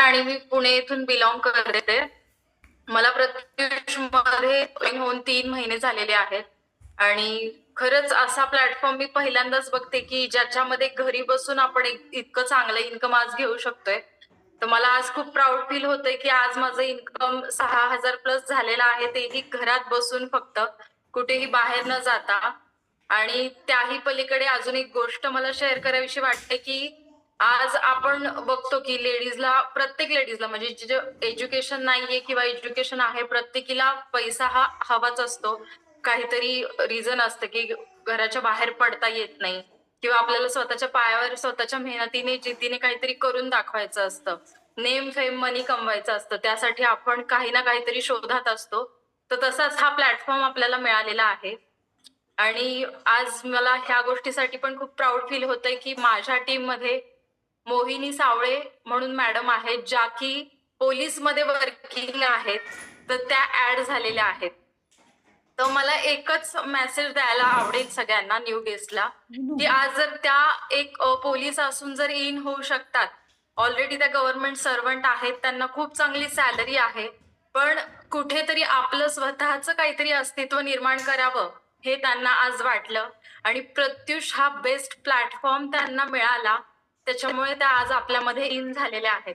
आणि मी पुणे येथून बिलॉंग करते. मला प्रत्युषमध्ये होऊन 3 महिने झालेले आहेत आणि खरंच असा प्लॅटफॉर्म मी पहिल्यांदाच बघते की ज्याच्यामध्ये घरी बसून आपण इतकं चांगलं इन्कम आज घेऊ शकतोय. तर मला आज खूप प्राऊड फील होतंय की आज माझं इन्कम 6,000 प्लस झालेलं आहे, तेही घरात बसून फक्त, कुठेही बाहेर न जाता. आणि त्याही पलीकडे अजून एक गोष्ट मला शेअर करावीशी वाटते की आज आपण बघतो की प्रत्येक लेडीजला म्हणजे जे एज्युकेशन नाहीये किंवा एज्युकेशन आहे, प्रत्येकीला पैसा हा हवाच असतो. काहीतरी रिझन असतं की घराच्या बाहेर पडता येत नाही किंवा आपल्याला स्वतःच्या पायावर स्वतःच्या मेहनतीने जिद्दीने काहीतरी करून दाखवायचं असतं. नेम फेम मनी कमवायचं असतं. त्यासाठी आपण काही ना काहीतरी शोधात असतो. तर तसाच हा प्लॅटफॉर्म आपल्याला मिळालेला आहे. आणि आज मला ह्या गोष्टीसाठी पण खूप प्राऊड फील होतंय की माझ्या टीममध्ये मोहिनी सावळे म्हणून मॅडम आहेत, ज्या की पोलीसमध्ये वर्किंग आहेत. तर त्या ऍड झालेल्या आहेत. तर मला एकच मेसेज द्यायला आवडेल सगळ्यांना न्यू गेस्टला, की आज जर त्या एक पोलीस असून जर इन होऊ शकतात, ऑलरेडी त्या गव्हर्नमेंट सर्वंट आहेत, त्यांना खूप चांगली सॅलरी आहे, पण कुठेतरी आपलं स्वतःचं काहीतरी अस्तित्व निर्माण करावं हे त्यांना आज वाटलं आणि प्रत्युष हा बेस्ट प्लॅटफॉर्म त्यांना मिळाला. त्याच्यामुळे त्या आज आपल्यामध्ये इन झालेल्या आहेत.